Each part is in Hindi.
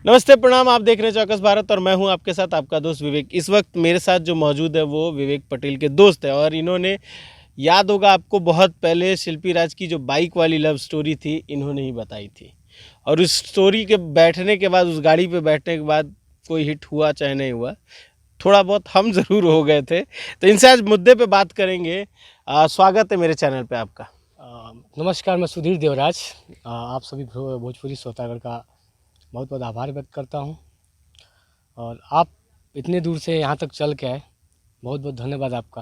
नमस्ते, प्रणाम। आप देख रहे हैं चौकस भारत और मैं हूं आपके साथ आपका दोस्त विवेक। इस वक्त मेरे साथ जो मौजूद है वो विवेक पटेल के दोस्त है और इन्होंने, याद होगा आपको, बहुत पहले शिल्पी राज की जो बाइक वाली लव स्टोरी थी इन्होंने ही बताई थी। और उस स्टोरी के बैठने के बाद, उस गाड़ी पे बैठने के बाद कोई हिट हुआ चाहे नहीं हुआ, थोड़ा बहुत हम ज़रूर हो गए थे। तो इनसे आज मुद्दे पे बात करेंगे। स्वागत है मेरे चैनल पे आपका। नमस्कार, मैं सुधीर देवराज आप सभी भोजपुरी श्रोतागण का बहुत बहुत आभार व्यक्त करता हूं। और आप इतने दूर से यहां तक चल के आए, बहुत बहुत धन्यवाद आपका।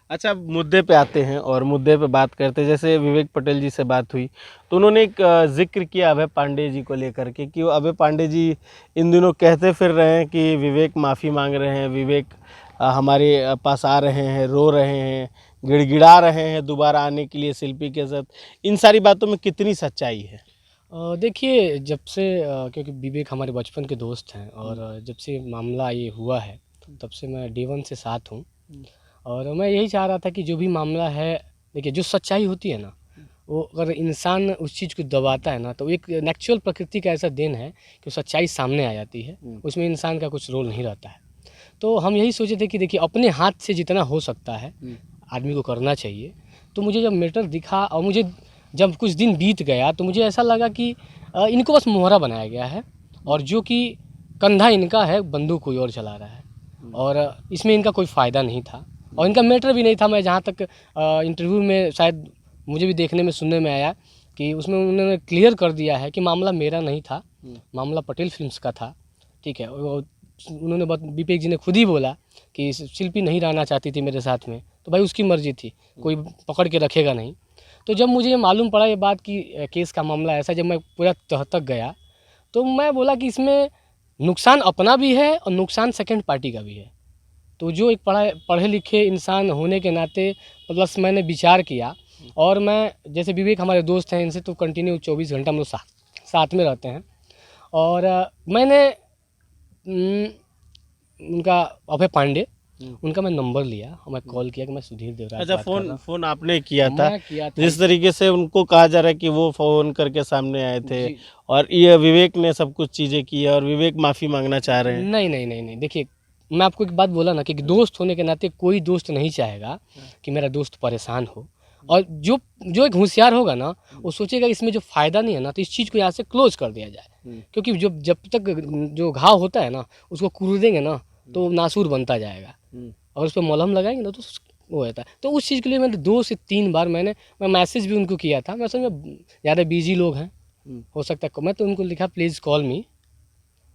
अच्छा, मुद्दे पे आते हैं और मुद्दे पे बात करते हैं। जैसे विवेक पटेल जी से बात हुई तो उन्होंने एक जिक्र किया अभय पांडे जी को लेकर के कि वो अभय पांडे जी इन दिनों कहते फिर रहे हैं कि विवेक माफ़ी मांग रहे हैं, विवेक हमारे पास आ रहे हैं, रो रहे हैं, गिड़गिड़ा रहे हैं दोबारा आने के लिए शिल्पी के साथ। इन सारी बातों में कितनी सच्चाई है? देखिए, जब से क्योंकि विवेक हमारे बचपन के दोस्त हैं और जब से मामला ये हुआ है तब से मैं डे वन से साथ हूँ। और मैं यही चाह रहा था कि जो भी मामला है, देखिए जो सच्चाई होती है ना, वो अगर इंसान उस चीज़ को दबाता है ना, तो एक नेचुरल प्रकृति का ऐसा देन है कि वो सच्चाई सामने आ जाती है, उसमें इंसान का कुछ रोल नहीं रहता है। तो हम यही सोचे थे कि देखिए अपने हाथ से जितना हो सकता है आदमी को करना चाहिए। तो मुझे जब मैटर दिखा और मुझे जब कुछ दिन बीत गया तो मुझे ऐसा लगा कि इनको बस मोहरा बनाया गया है और जो कि कंधा इनका है, बंदूक कोई और चला रहा है और इसमें इनका कोई फ़ायदा नहीं था और इनका मैटर भी नहीं था। मैं जहाँ तक इंटरव्यू में शायद मुझे भी देखने में सुनने में आया कि उसमें उन्होंने क्लियर कर दिया है कि मामला मेरा नहीं था, मामला पटेल फिल्म्स का था। ठीक है, उन्होंने विवेक जी ने खुद ही बोला कि शिल्पी नहीं रहना चाहती थी मेरे साथ में, तो भाई उसकी मर्जी थी, कोई पकड़ के रखेगा नहीं। तो जब मुझे ये मालूम पड़ा ये बात कि केस का मामला ऐसा, जब मैं पूरा तह तक गया तो मैं बोला कि इसमें नुकसान अपना भी है और नुकसान सेकंड पार्टी का भी है। तो जो एक पढ़े लिखे इंसान होने के नाते प्लस मैंने विचार किया और मैं, जैसे विवेक हमारे दोस्त हैं, इनसे तो कंटिन्यू 24 घंटा हम लोग साथ में रहते हैं। और मैंने उनका अभय पांडे, उनका मैं नंबर लिया और मैं कॉल किया कि मैं सुधीर देवराज अच्छा, बात कर रहा हूं। फोन आपने किया था? मैं किया था। जिस तरीके से उनको कहा जा रहा है कि वो फ़ोन करके सामने आए थे जी। और ये विवेक ने सब कुछ चीज़ें की और विवेक माफ़ी मांगना चाह रहे हैं। नहीं नहीं नहीं नहीं, देखिए मैं आपको एक बात बोला ना कि दोस्त होने के नाते कोई दोस्त नहीं चाहेगा कि मेरा दोस्त परेशान हो। और जो जो एक होशियार होगा ना, वो सोचेगा इसमें जो फ़ायदा नहीं है ना, तो इस चीज़ को यहाँ से क्लोज कर दिया जाए। क्योंकि जब तक जो घाव होता है ना उसको कुरेदेंगे ना तो नासूर बनता जाएगा और उस पर मलहम लगाएंगे ना तो वो होता है। तो उस चीज़ के लिए मैंने 2 से 3 बार मैं मैसेज भी उनको किया था। मैं असल में ज़्यादा बिजी लोग हैं, हो सकता है मैं तो उनको लिखा प्लीज़ कॉल मी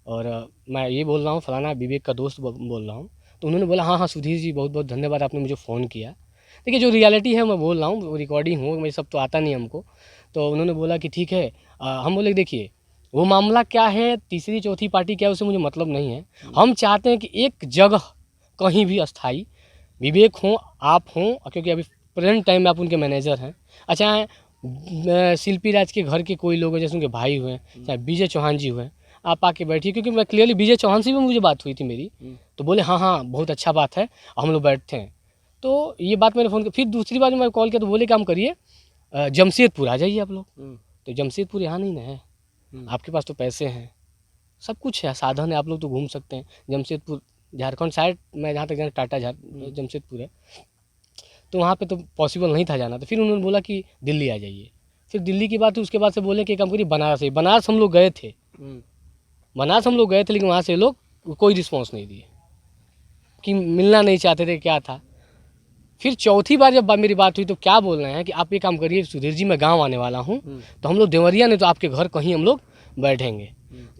और मैं ये बोल रहा हूँ फलाना विवेक का दोस्त बोल रहा हूँ। तो उन्होंने बोला हाँ हाँ सुधीर जी, बहुत बहुत धन्यवाद, आपने मुझे फ़ोन किया। देखिए जो रियलिटी है मैं बोल रहा हूँ, वो रिकॉर्डिंग हो, मैं सब तो आता नहीं हमको। तो उन्होंने बोला कि ठीक है। हम बोले देखिए वो मामला क्या है, तीसरी चौथी पार्टी क्या है, उससे मुझे मतलब नहीं है। हम चाहते हैं कि एक जगह कहीं भी अस्थाई विवेक हों, आप हों, क्योंकि अभी प्रेजेंट टाइम में आप उनके मैनेजर हैं। अच्छा, शिल्पी राज के घर के कोई लोग हैं, जैसे उनके भाई हुए, चाहे विजय चौहान जी हुए, आप आके बैठिए। क्योंकि मैं क्लियरली विजय चौहान से भी मुझे बात हुई थी मेरी, तो बोले हाँ हाँ बहुत अच्छा बात है, हम लोग बैठते हैं। तो ये बात मैंने फ़ोन किया। फिर दूसरी बार मैं कॉल किया तो बोले काम करिए, जमशेदपुर आ जाइए आप लोग। तो जमशेदपुर यहाँ नहीं ना है, आपके पास तो पैसे हैं, सब कुछ है, साधन है, आप लोग तो घूम सकते हैं। जमशेदपुर झारखंड साइड, मैं जहाँ तक जाना टाटा जमशेदपुर है, तो वहाँ पे तो पॉसिबल नहीं था जाना। तो फिर उन्होंने बोला कि दिल्ली आ जाइए। फिर दिल्ली की बात हुई, उसके बाद से बोले कि काम करिए बनारस है। बनारस हम लोग गए थे, बनारस हम लोग गए थे, लेकिन वहाँ से लोग कोई रिस्पॉन्स नहीं दिए कि मिलना नहीं चाहते थे, क्या था। फिर चौथी बार जब मेरी बात हुई तो क्या बोल रहे हैं कि आप ये काम करिए सुधीर जी, मैं गांव आने वाला हूं, तो हम लोग देवरिया नहीं तो आपके घर कहीं हम लोग बैठेंगे।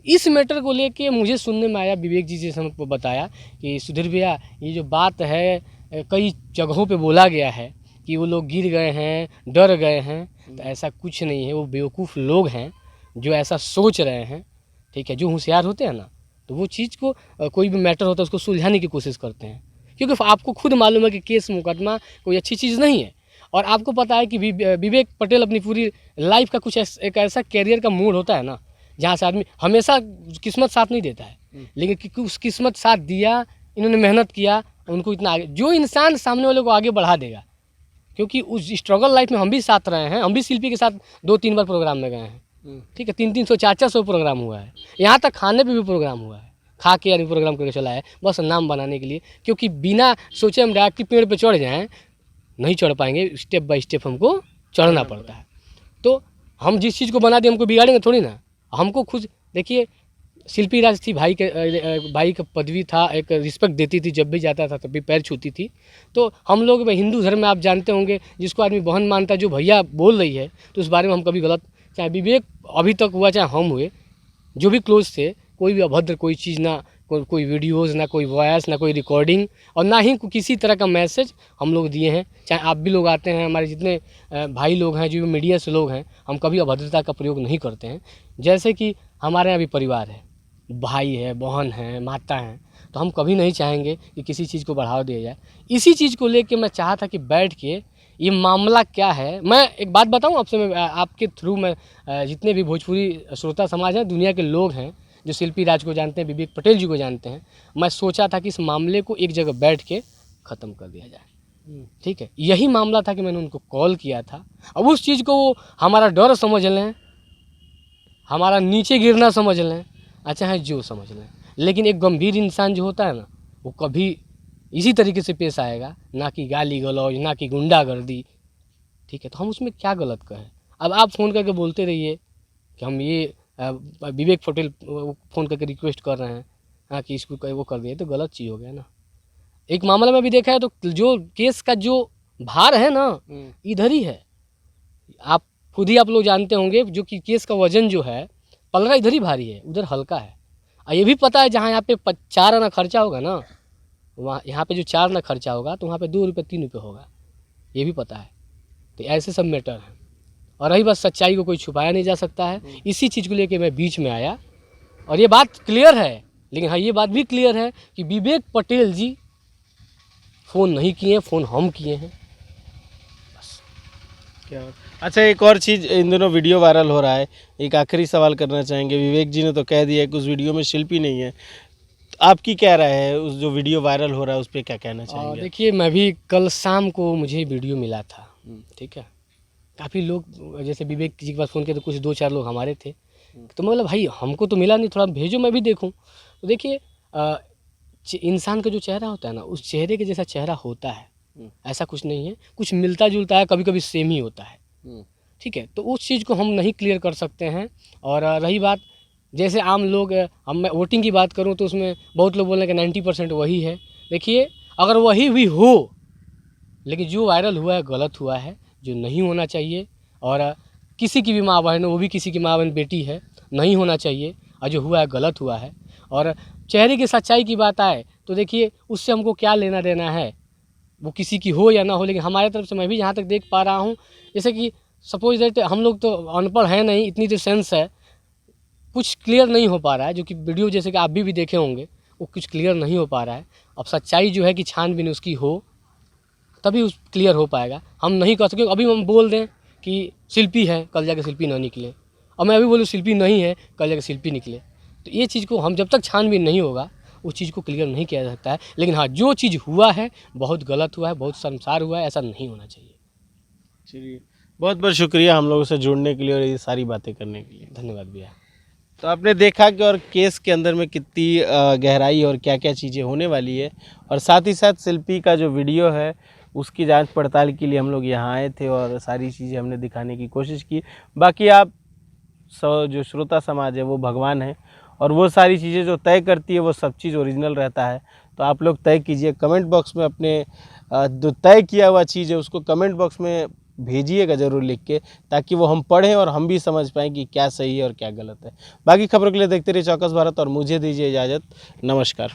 इस मैटर को लेके मुझे सुनने में आया, विवेक जी जैसे हमको बताया कि सुधीर भैया ये जो बात है कई जगहों पे बोला गया है कि वो लोग गिर गए हैं, डर गए हैं। तो ऐसा कुछ नहीं है, वो बेवकूफ़ लोग हैं जो ऐसा सोच रहे हैं। ठीक है, जो होशियार होते हैं ना, तो वो चीज़ को कोई भी मैटर होता है उसको सुलझाने की कोशिश करते हैं। क्योंकि आपको खुद मालूम है कि केस मुकदमा कोई अच्छी चीज़ नहीं है। और आपको पता है कि विवेक पटेल अपनी पूरी लाइफ का कुछ एक ऐसा कैरियर का मोड़ होता है ना, जहाँ से आदमी हमेशा किस्मत साथ नहीं देता है, लेकिन उस किस्मत साथ दिया, इन्होंने मेहनत किया, उनको इतना आगे, जो इंसान सामने वाले को आगे बढ़ा देगा। क्योंकि उस स्ट्रगल लाइफ में हम भी साथ रहे हैं, हम भी शिल्पी के साथ 2-3 बार प्रोग्राम में गए हैं। ठीक है, 300-300 400 प्रोग्राम हुआ है, यहाँ तक खाने पे भी प्रोग्राम हुआ है, खा के यानी प्रोग्राम करके चला है बस नाम बनाने के लिए, क्योंकि बिना सोचे हम डायरेक्ट पेड़ पे चढ़ जाएँ नहीं चढ़ पाएंगे, स्टेप बाय स्टेप हमको चढ़ना पड़ता है। तो हम जिस चीज़ को बना दिए हमको बिगाड़ेंगे थोड़ी ना, हमको खुद देखिए शिल्पी राज थी, भाई का पदवी था, एक रिस्पेक्ट देती थी, जब भी जाता था तब भी पैर छूती थी। तो हम लोग हिंदू धर्म में आप जानते होंगे जिसको आदमी बहन मानता है, जो भैया बोल रही है तो उस बारे में हम कभी गलत, चाहे विवेक अभी तक हुआ चाहे हम हुए, जो भी क्लोज थे, कोई भी अभद्र कोई चीज़ ना, कोई वीडियोज़ ना, कोई वॉयस ना, कोई रिकॉर्डिंग और ना ही किसी तरह का मैसेज हम लोग दिए हैं। चाहे आप भी लोग आते हैं, हमारे जितने भाई लोग हैं, जो भी मीडिया से लोग हैं, हम कभी अभद्रता का प्रयोग नहीं करते हैं। जैसे कि हमारे यहाँ भी परिवार है, भाई है, बहन है, माता हैं, तो हम कभी नहीं चाहेंगे कि किसी चीज़ को बढ़ावा दिया जाए। इसी चीज़ को लेके मैं चाहा था कि बैठ के ये मामला क्या है, मैं एक बात बताऊं आपसे, मैं आपके थ्रू मैं जितने भी भोजपुरी श्रोता समाज हैं, दुनिया के लोग हैं जो शिल्पी राज को जानते हैं, विवेक पटेल जी को जानते हैं, मैं सोचा था कि इस मामले को एक जगह बैठ के ख़त्म कर दिया जाए। ठीक है, यही मामला था कि मैंने उनको कॉल किया था। अब उस चीज़ को वो हमारा डर समझ लें, हमारा नीचे गिरना समझ लें, अच्छा है जो समझ लें, लेकिन एक गंभीर इंसान जो होता है ना, वो कभी इसी तरीके से पेश आएगा, ना कि गाली गलौज, ना कि गुंडागर्दी। ठीक है, तो हम उसमें क्या गलत कहें। अब आप फ़ोन करके बोलते रहिए कि हम ये विवेक पटेल फ़ोन करके रिक्वेस्ट कर रहे हैं, हाँ, कि इसको वो कर दिए, तो गलत चीज़ हो गया ना। एक मामला में भी देखा है तो जो केस का जो भार है ना, इधर ही है। आप खुद ही आप लोग जानते होंगे, जो कि केस का वजन जो है, पलड़ा इधर ही भारी है, उधर हल्का है। और ये भी पता है जहाँ यहाँ पे 4 आना खर्चा होगा ना, वहाँ यहाँ पे जो 4 आना खर्चा होगा तो वहाँ पे 2 रुपये 3 रुपये होगा, ये भी पता है। तो ऐसे सब मैटर हैं। और रही बात सच्चाई को कोई छुपाया नहीं जा सकता है, इसी चीज़ को लेके मैं बीच में आया। और ये बात क्लियर है, लेकिन हाँ ये बात भी क्लियर है कि विवेक पटेल जी फ़ोन नहीं किए, फ़ोन हम किए हैं, बस। क्या अच्छा, एक और चीज़, इन दोनों वीडियो वायरल हो रहा है, एक आखिरी सवाल करना चाहेंगे। विवेक जी ने तो कह दिया है कि उस वीडियो में शिल्पी नहीं है, तो आपकी क्या राय है उस जो वीडियो वायरल हो रहा है उस पर क्या कहना चाहेंगे? देखिए, मैं भी कल शाम को मुझे वीडियो मिला था, ठीक है, काफ़ी लोग जैसे विवेक जी के पास फ़ोन किया तो कुछ 2-4 लोग हमारे थे, तो मैं बोला भाई हमको तो मिला नहीं, थोड़ा भेजो मैं भी देखूं। तो देखिए इंसान का जो चेहरा होता है ना, उस चेहरे के जैसा चेहरा होता है, ऐसा कुछ नहीं है, कुछ मिलता जुलता है, कभी कभी सेम ही होता है। ठीक है, तो उस चीज़ को हम नहीं क्लियर कर सकते हैं। और रही बात जैसे आम लोग, हम मैं वोटिंग की बात करूं तो उसमें बहुत लोग बोल रहे हैं कि 90% वही है। देखिए अगर वही भी हो, लेकिन जो वायरल हुआ है गलत हुआ है, जो नहीं होना चाहिए। और किसी की भी माँ बहन हो, वो भी किसी की माँ बहन बेटी है, नहीं होना चाहिए, और जो हुआ है गलत हुआ है। और चेहरे की सच्चाई की बात आए तो देखिए उससे हमको क्या लेना देना है, वो किसी की हो या ना हो, लेकिन हमारे तरफ से मैं भी जहाँ तक देख पा रहा हूँ, जैसे कि सपोज दैट हम लोग तो अनपढ़ हैं नहीं, इतनी तो सेंस है, कुछ क्लियर नहीं हो पा रहा है, जो कि वीडियो जैसे कि आप भी देखे होंगे, वो कुछ क्लियर नहीं हो पा रहा है। अब सच्चाई जो है कि छानबीन उसकी हो तभी उस क्लियर हो पाएगा। हम नहीं कर सकें, अभी हम बोल दें कि शिल्पी है, कल जाके शिल्पी ना निकले, और मैं अभी बोलूँ शिल्पी नहीं है, कल जाके शिल्पी निकले, तो ये चीज़ को हम जब तक छानबीन नहीं होगा उस चीज़ को क्लियर नहीं किया जा सकता है। लेकिन हाँ, जो चीज़ हुआ है बहुत गलत हुआ है, बहुत शर्मसार हुआ है, ऐसा नहीं होना चाहिए। चलिए, बहुत बहुत शुक्रिया हम लोगों से जुड़ने के लिए और ये सारी बातें करने के लिए। धन्यवाद भैया। तो आपने देखा कि और केस के अंदर में कितनी गहराई और क्या क्या चीज़ें होने वाली है, और साथ ही साथ शिल्पी का जो वीडियो है उसकी जांच पड़ताल के लिए हम लोग यहाँ आए थे और सारी चीज़ें हमने दिखाने की कोशिश की। बाकी आप जो श्रोता समाज है वो भगवान है, और वो सारी चीज़ें जो तय करती है वो सब चीज़ ओरिजिनल रहता है। तो आप लोग तय कीजिए, कमेंट बॉक्स में अपने जो तय किया हुआ चीज़ है उसको कमेंट बॉक्स में भेजिएगा ज़रूर लिख के, ताकि वो हम पढ़ें और हम भी समझ पाएँ कि क्या सही है और क्या गलत है। बाकी खबरों के लिए देखते रहिए चौकस भारत, और मुझे दीजिए इजाज़त। नमस्कार।